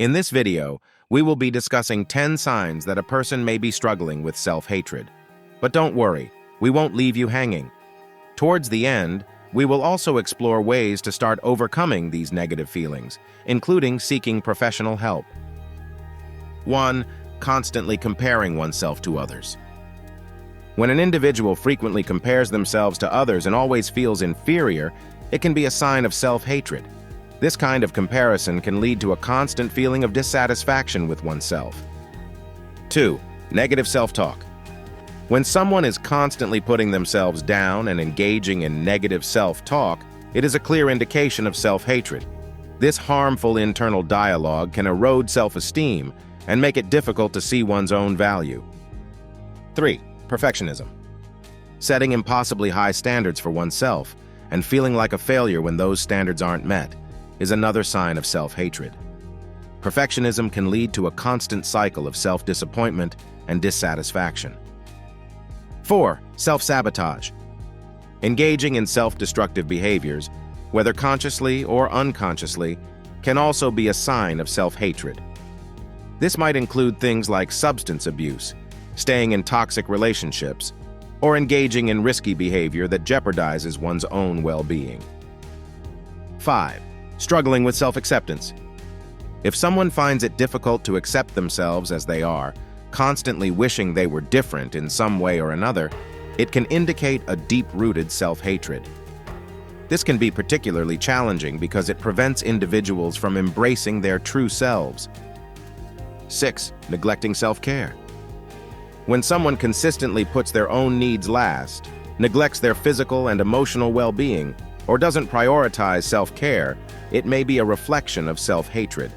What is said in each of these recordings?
In this video, we will be discussing 10 signs that a person may be struggling with self-hatred. But don't worry, we won't leave you hanging. Towards the end, we will also explore ways to start overcoming these negative feelings, including seeking professional help. 1. Constantly comparing oneself to others. When an individual frequently compares themselves to others and always feels inferior, it can be a sign of self-hatred. This kind of comparison can lead to a constant feeling of dissatisfaction with oneself. 2. Negative self-talk. When someone is constantly putting themselves down and engaging in negative self-talk, it is a clear indication of self-hatred. This harmful internal dialogue can erode self-esteem and make it difficult to see one's own value. 3. Perfectionism. Setting impossibly high standards for oneself and feeling like a failure when those standards aren't met is another sign of self-hatred. Perfectionism can lead to a constant cycle of self-disappointment and dissatisfaction. 4. Self-sabotage. Engaging in self-destructive behaviors, whether consciously or unconsciously, can also be a sign of self-hatred. This might include things like substance abuse, staying in toxic relationships, or engaging in risky behavior that jeopardizes one's own well-being. 5. Struggling with self-acceptance. If someone finds it difficult to accept themselves as they are, constantly wishing they were different in some way or another, it can indicate a deep-rooted self-hatred. This can be particularly challenging because it prevents individuals from embracing their true selves. 6. Neglecting self-care. When someone consistently puts their own needs last, neglects their physical and emotional well-being, or doesn't prioritize self-care, it may be a reflection of self-hatred.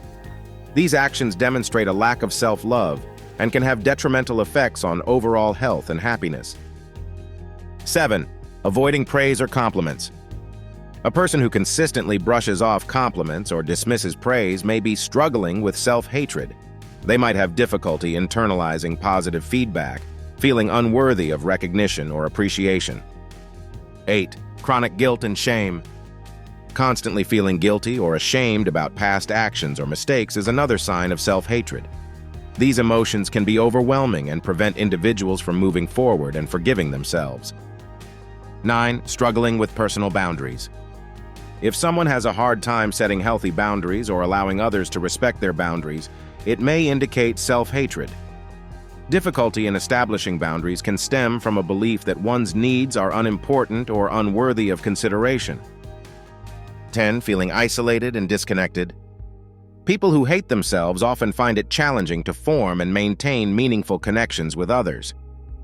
These actions demonstrate a lack of self-love and can have detrimental effects on overall health and happiness. 7. Avoiding praise or compliments. A person who consistently brushes off compliments or dismisses praise may be struggling with self-hatred. They might have difficulty internalizing positive feedback, feeling unworthy of recognition or appreciation. 8. Chronic guilt and shame. Constantly feeling guilty or ashamed about past actions or mistakes is another sign of self-hatred. These emotions can be overwhelming and prevent individuals from moving forward and forgiving themselves. 9. Struggling with personal boundaries. If someone has a hard time setting healthy boundaries or allowing others to respect their boundaries, it may indicate self-hatred. Difficulty in establishing boundaries can stem from a belief that one's needs are unimportant or unworthy of consideration. 10. Feeling isolated and disconnected. People who hate themselves often find it challenging to form and maintain meaningful connections with others.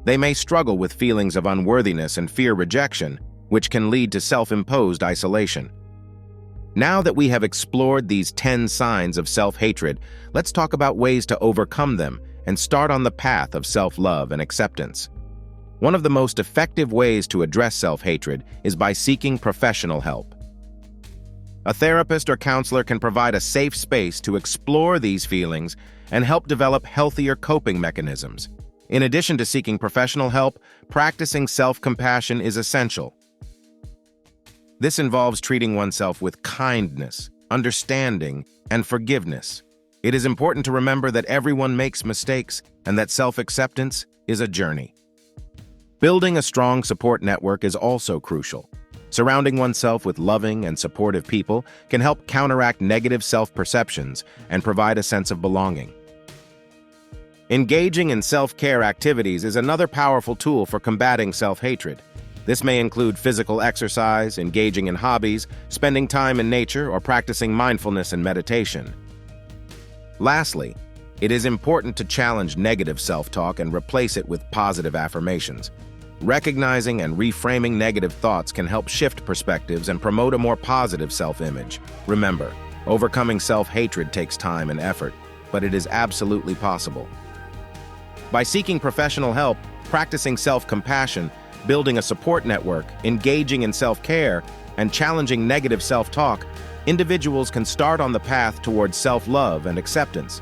They may struggle with feelings of unworthiness and fear rejection, which can lead to self-imposed isolation. Now that we have explored these 10 signs of self-hatred, let's talk about ways to overcome them and start on the path of self-love and acceptance. One of the most effective ways to address self-hatred is by seeking professional help. A therapist or counselor can provide a safe space to explore these feelings and help develop healthier coping mechanisms. In addition to seeking professional help, practicing self-compassion is essential. This involves treating oneself with kindness, understanding, and forgiveness. It is important to remember that everyone makes mistakes and that self-acceptance is a journey. Building a strong support network is also crucial. Surrounding oneself with loving and supportive people can help counteract negative self-perceptions and provide a sense of belonging. Engaging in self-care activities is another powerful tool for combating self-hatred. This may include physical exercise, engaging in hobbies, spending time in nature, or practicing mindfulness and meditation. Lastly, it is important to challenge negative self-talk and replace it with positive affirmations. Recognizing and reframing negative thoughts can help shift perspectives and promote a more positive self-image. Remember, overcoming self-hatred takes time and effort, but it is absolutely possible. By seeking professional help, practicing self-compassion, building a support network, engaging in self-care, and challenging negative self-talk, individuals can start on the path towards self-love and acceptance.